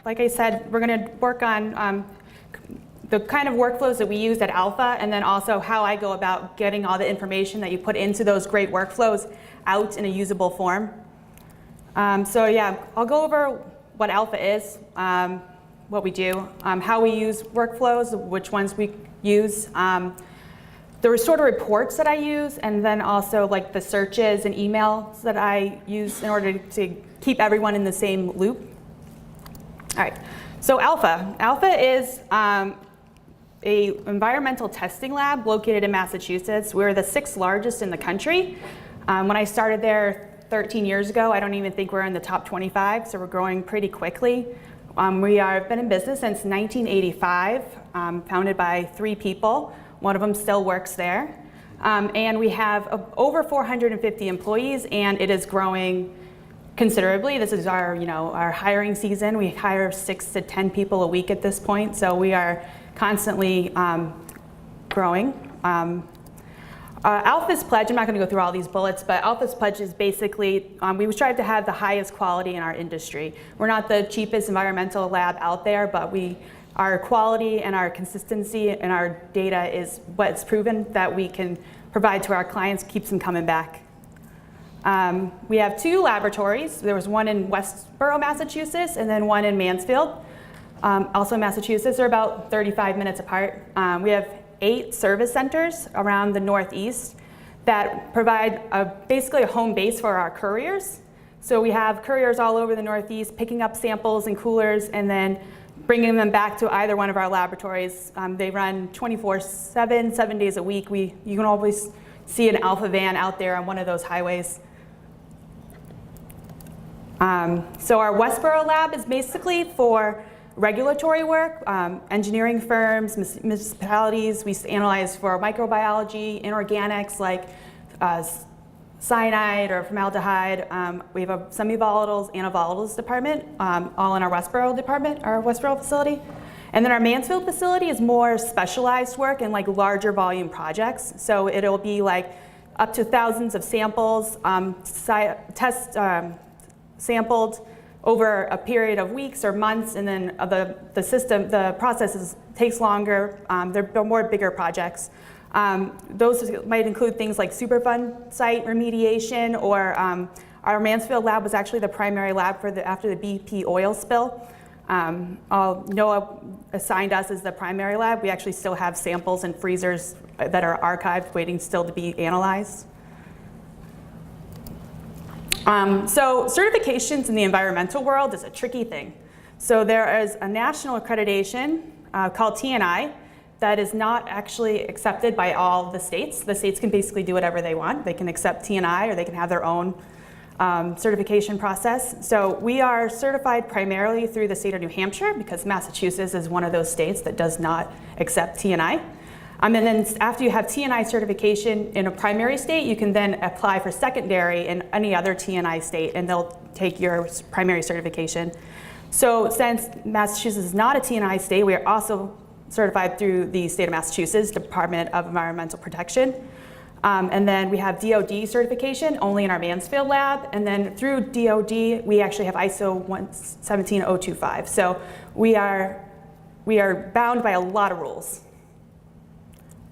like I said, we're going to work on the kind of workflows that we use at Alpha, and then also how I go about getting all the information that you put into those great workflows out in a usable form. So yeah, I'll go over what Alpha is, what we do, how we use workflows, which ones we use, the sort of reports that I use, and then also like the searches and emails that I use in order to keep everyone in the same loop. All right, so Alpha. Alpha is a environmental testing lab located in Massachusetts. We're the 6th largest in the country. When I started there 13 years ago, I don't even think we're in the top 25, so we're growing pretty quickly. We have been in business since 1985, founded by 3 people. One of them still works there. And we have over 450 employees, and it is growing considerably. This is our, our hiring season. We hire 6 to 10 people a week at this point, so we are constantly growing. Alpha's pledge, I'm not going to go through all these bullets, but Alpha's pledge is basically, we strive to have the highest quality in our industry. We're not the cheapest environmental lab out there, but our quality and our consistency and our data is what's proven that we can provide to our clients, keeps them coming back. We have 2 laboratories. There was one in Westborough, Massachusetts, and then one in Mansfield. Also in Massachusetts, they're about 35 minutes apart. We have 8 service centers around the Northeast that provide basically a home base for our couriers. So we have couriers all over the Northeast picking up samples and coolers and then bringing them back to either one of our laboratories. They run 24/7, 7 days a week. You can always see an Alpha van out there on one of those highways. So our Westborough lab is basically for regulatory work, engineering firms, municipalities. We analyze for microbiology, inorganics like cyanide or formaldehyde. We have a semi-volatiles and a volatiles department, all in our Westborough department, our Westborough facility. And then our Mansfield facility is more specialized work and like larger volume projects. So it'll be like up to thousands of samples, sampled over a period of weeks or months, and then the process takes longer. They're more bigger projects. Those might include things like Superfund site remediation, or our Mansfield lab was actually the primary lab after the BP oil spill. NOAA assigned us as the primary lab. We actually still have samples in freezers that are archived, waiting still to be analyzed. So certifications in the environmental world is a tricky thing. So there is a national accreditation called TNI that is not actually accepted by all the states. The states can basically do whatever they want. They can accept TNI or they can have their own certification process. So we are certified primarily through the state of New Hampshire because Massachusetts is one of those states that does not accept TNI. And then after you have TNI certification in a primary state, you can then apply for secondary in any other TNI state, and they'll take your primary certification. So since Massachusetts is not a TNI state, we are also certified through the state of Massachusetts Department of Environmental Protection. And then we have DOD certification only in our Mansfield lab. And then through DOD, we actually have ISO 17025. So we are bound by a lot of rules.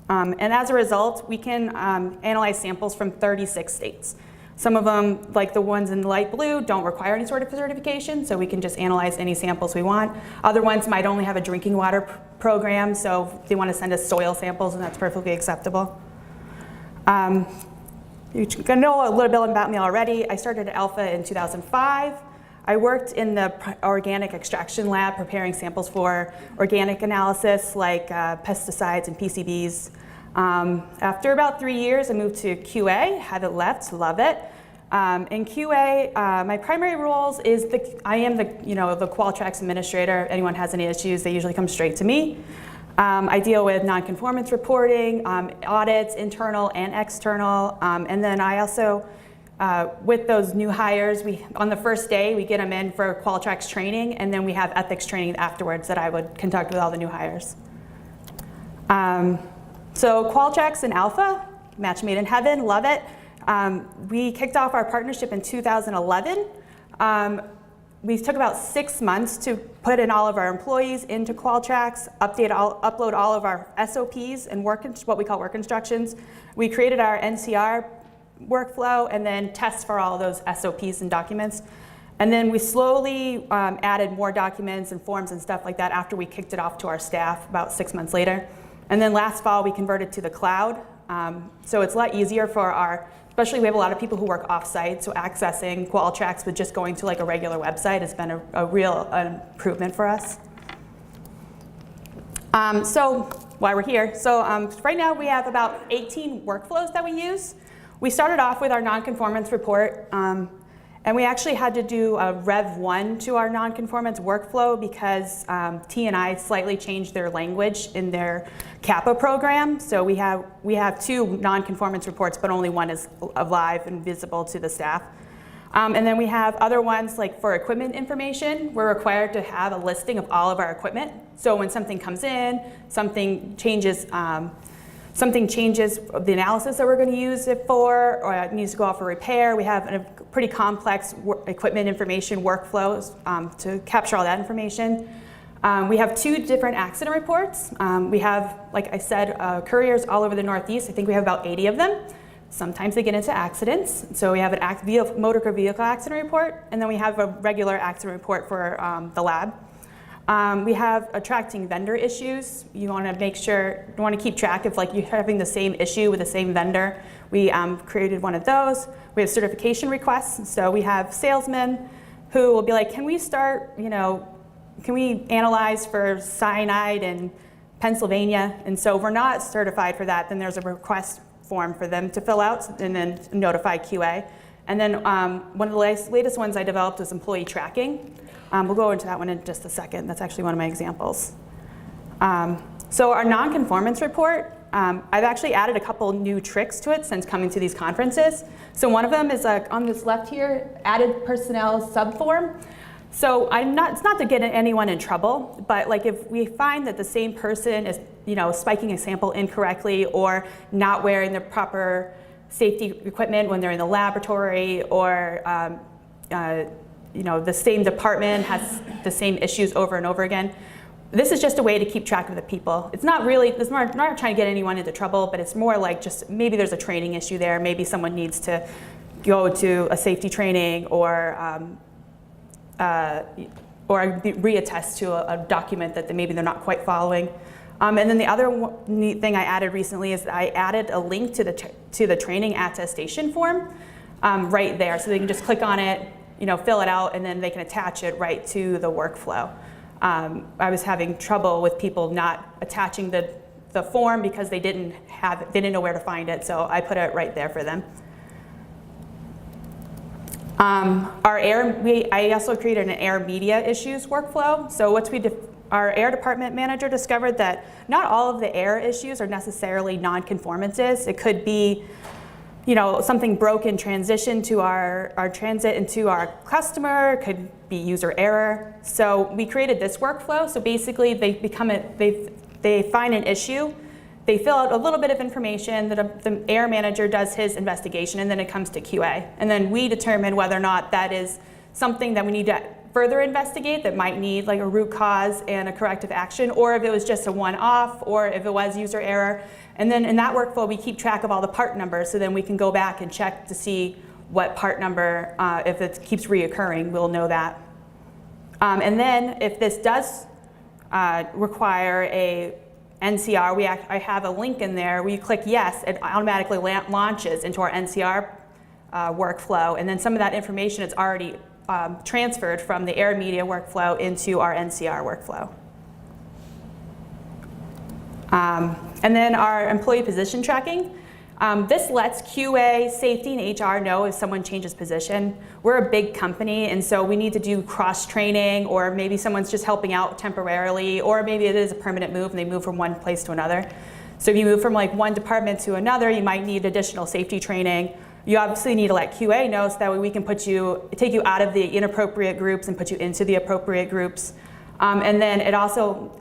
And as a result, we can analyze samples from 36 states. Some of them, like the ones in light blue, don't require any sort of certification, so we can just analyze any samples we want. Other ones might only have a drinking water program, so if they want to send us soil samples, and that's perfectly acceptable. You can know a little bit about me already. I started at Alpha in 2005. I worked in the organic extraction lab preparing samples for organic analysis like pesticides and PCBs. After about 3 years, I moved to QA, haven't left, love it. In QA, my primary roles is I am the Qualtrax administrator. Anyone has any issues, they usually come straight to me. I deal with non-conformance reporting, audits, internal and external, and then I also with those new hires, on the first day, we get them in for Qualtrax training, and then we have ethics training afterwards that I would conduct with all the new hires. So Qualtrax and Alpha, match made in heaven, love it. We kicked off our partnership in 2011. we took about 6 months to put in all of our employees into Qualtrax, upload all of our SOPs and what we call work instructions. We created our NCR workflow and then test for all of those SOPs and documents. And then we slowly added more documents and forms and stuff like that after we kicked it off to our staff about 6 months later. And then last fall we converted to the cloud. So it's a lot easier for especially we have a lot of people who work off-site, so accessing Qualtrax with just going to like a regular website has been a real improvement for us. So while we're here, right now we have about 18 workflows that we use. We started off with our nonconformance report, and we actually had to do a Rev 1 to our nonconformance workflow because T&I slightly changed their language in their CAPA program. So we have 2 nonconformance reports, but only one is live and visible to the staff. And then we have other ones like for equipment information. We're required to have a listing of all of our equipment. So when something comes in, something changes the analysis that we're going to use it for, or it needs to go out for repair. We have a pretty complex equipment information workflows to capture all that information. We have 2 different accident reports. We have, like I said, couriers all over the Northeast. I think we have about 80 of them. Sometimes they get into accidents. So we have an motor vehicle accident report, and then we have a regular accident report for the lab. We have attracting vendor issues. You want to keep track of like you having the same issue with the same vendor. We created one of those. We have certification requests. So we have salesmen who will be like, can we analyze for cyanide in Pennsylvania? And so if we're not certified for that, then there's a request form for them to fill out and then notify QA. And then one of the latest ones I developed was employee tracking. We'll go into that one in just a second. That's actually one of my examples. So our nonconformance report, I've actually added a couple new tricks to it since coming to these conferences. So one of them is on this left here, added personnel subform. So it's not to get anyone in trouble, but like if we find that the same person is spiking a sample incorrectly or not wearing the proper safety equipment when they're in the laboratory, or the same department has the same issues over and over again. This is just a way to keep track of the people. It's not not trying to get anyone into trouble, but it's more like just maybe there's a training issue there. Maybe someone needs to go to a safety training or reattest to a document that maybe they're not quite following. And then the other neat thing I added recently is I added a link to the training attestation form right there, so they can just click on it, fill it out, and then they can attach it right to the workflow. I was having trouble with people not attaching the form because they didn't know where to find it, so I put it right there for them. I also created an air media issues workflow. So our air department manager discovered that not all of the air issues are necessarily non-conformances. It could be something broke in transition to our transit into our customer. It could be user error. So we created this workflow. So basically they find an issue, they fill out a little bit of information, that the air manager does his investigation, and then it comes to QA. And then we determine whether or not that is something that we need to further investigate that might need like a root cause and a corrective action, or if it was just a one-off, or if it was user error. And then in that workflow, we keep track of all the part numbers, so then we can go back and check to see what part number, if it keeps reoccurring, we'll know that. And then if this does require a NCR, I have a link in there where you click yes, it automatically launches into our NCR workflow, and then some of that information is already transferred from the air media workflow into our NCR workflow. And then our employee position tracking. This lets QA, safety, and HR know if someone changes position. We're a big company, and so we need to do cross-training, or maybe someone's just helping out temporarily, or maybe it is a permanent move and they move from one place to another. So if you move from like one department to another, you might need additional safety training. You obviously need to let QA know so that way we can take you out of the inappropriate groups and put you into the appropriate groups. And then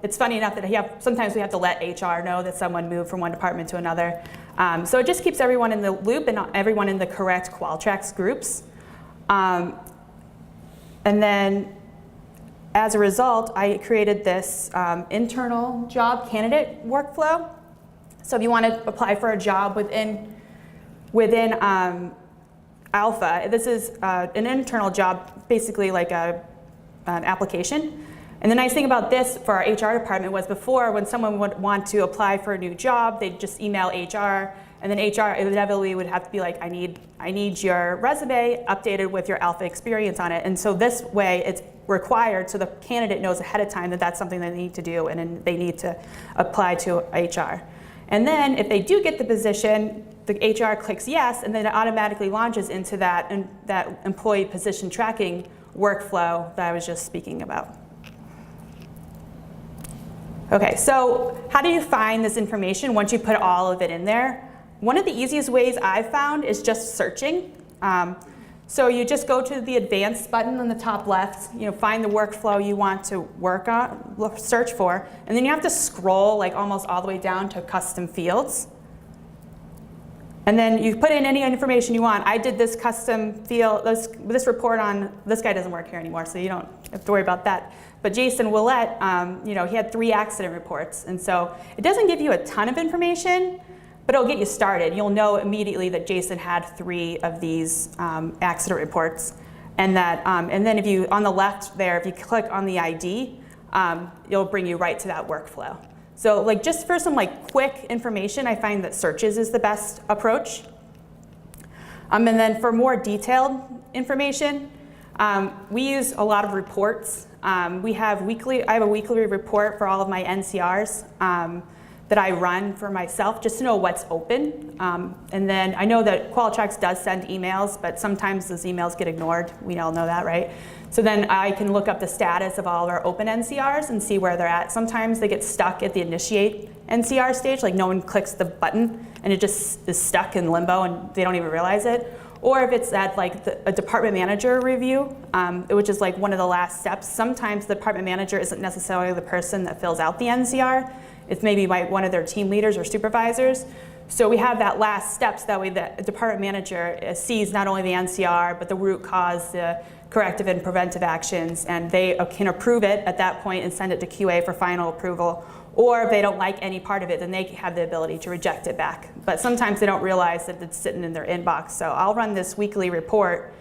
it's funny enough that sometimes we have to let HR know that someone moved from one department to another. So it just keeps everyone in the loop and everyone in the correct Qualtrax groups. And And then as a result, I created this internal job candidate workflow. So if you want to apply for a job within Alpha, this is an internal job, basically like an application. And the nice thing about this for our HR department was before, when someone would want to apply for a new job, they'd just email HR, and then HR inevitably would have to be like, I need your resume updated with your Alpha experience on it. And so this way it's required, so the candidate knows ahead of time that that's something they need to do, and then they need to apply to HR. And then if they do get the position, the HR clicks yes, and then it automatically launches into that employee position tracking workflow that I was just speaking about. Okay, so how do you find this information once you put all of it in there? One of the easiest ways I've found is just searching. So you just go to the advanced button on the top left, find the workflow you want to work on, search for, and then you have to scroll like almost all the way down to custom fields. And then you put in any information you want. I did this custom field, this report on, this guy doesn't work here anymore, so you don't have to worry about that. But Jason Willett, he had 3 accident reports. And so it doesn't give you a ton of information, but it'll get you started. You'll know immediately that Jason had 3 of these accident reports. And then if you, on the left there, if you click on the ID, it'll bring you right to that workflow. So like just for some like quick information, I find that searches is the best approach. And then for more detailed information, we use a lot of reports. I have a weekly report for all of my NCRs that I run for myself just to know what's open. And then I know that Qualtrax does send emails, but sometimes those emails get ignored. We all know that, right? So then I can look up the status of all of our open NCRs and see where they're at. Sometimes they get stuck at the initiate NCR stage, like no one clicks the button and it just is stuck in limbo and they don't even realize it. Or if it's at like a department manager review, which is like one of the last steps. Sometimes the department manager isn't necessarily the person that fills out the NCR. It's maybe by one of their team leaders or supervisors. So we have that last steps, that way the department manager sees not only the NCR, but the root cause, the corrective and preventive actions, and they can approve it at that point and send it to QA for final approval. Or if they don't like any part of it, then they have the ability to reject it back. But sometimes they don't realize that it's sitting in their inbox. So I'll run this weekly report,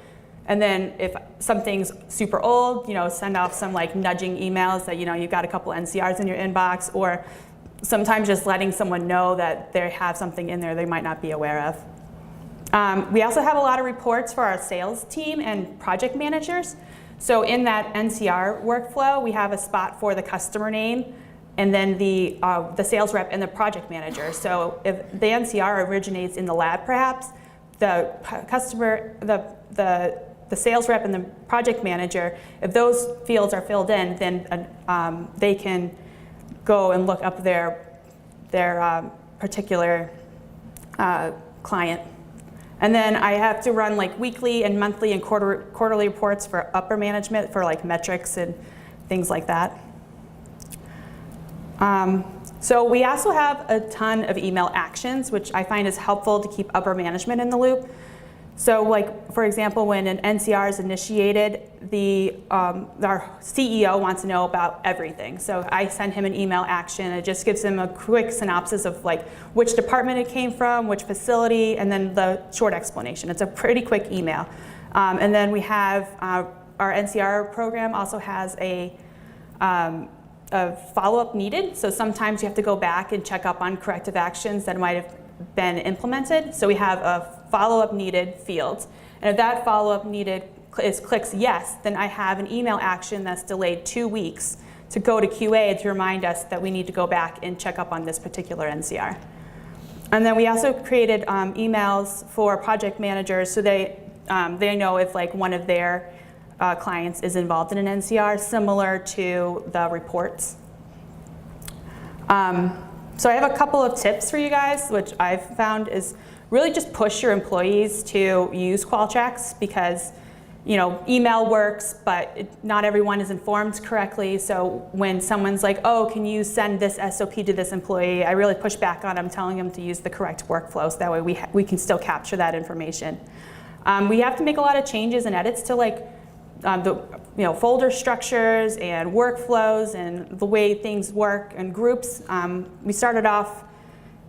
and then if something's super old, send off some like nudging emails that you've got a couple NCRs in your inbox, or sometimes just letting someone know that they have something in there they might not be aware of. We also have a lot of reports for our sales team and project managers. So in that NCR workflow, we have a spot for the customer name, and then the sales rep and the project manager. So if the NCR originates in the lab, perhaps, the customer, the sales rep and the project manager, if those fields are filled in, then they can go and look up their particular client. And then I have to run like weekly and monthly and quarterly reports for upper management for like metrics and things like that. So we also have a ton of email actions, which I find is helpful to keep upper management in the loop. So like, for example, when an NCR is initiated, our CEO wants to know about everything. So I send him an email action. It just gives him a quick synopsis of like which department it came from, which facility, and then the short explanation. It's a pretty quick email. And then we have our NCR program also has a follow-up needed. So sometimes you have to go back and check up on corrective actions that might have been implemented. So we have a follow-up needed field. And if that follow-up needed clicks yes, then I have an email action that's delayed 2 weeks to go to QA to remind us that we need to go back and check up on this particular NCR. And then we also created emails for project managers so they know if like one of their clients is involved in an NCR, similar to the reports. So I have a couple of tips for you guys, which I've found is really just push your employees to use Qualtrax, because email works, but not everyone is informed correctly. So when someone's like, oh, can you send this SOP to this employee, I really push back on them, telling them to use the correct workflow, so that way we can still capture that information. We have to make a lot of changes and edits to like folder structures and workflows and the way things work and groups. We started off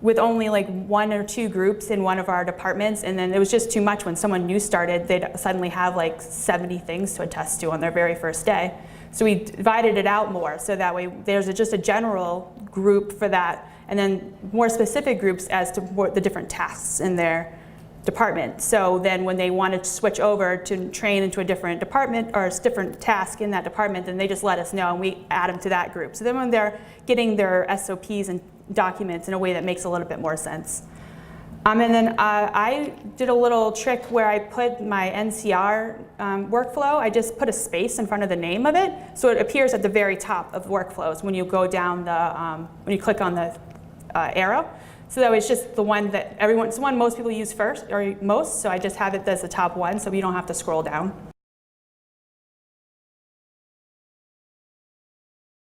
with only like 1 or 2 groups in one of our departments, and then it was just too much. When someone new started, they'd suddenly have like 70 things to attest to on their very first day. So we divided it out more, so that way there's just a general group for that, and then more specific groups as to what the different tasks in their department. So then when they wanted to switch over to train into a different department or a different task in that department, then they just let us know and we add them to that group. So then when they're getting their SOPs and documents in a way that makes a little bit more sense. And then I did a little trick where I put my NCR workflow, I just put a space in front of the name of it, so it appears at the very top of workflows when you go down the, when you click on the arrow. So that way it's just the one that it's the one most people use first, or most, so I just have it as the top one so we don't have to scroll down.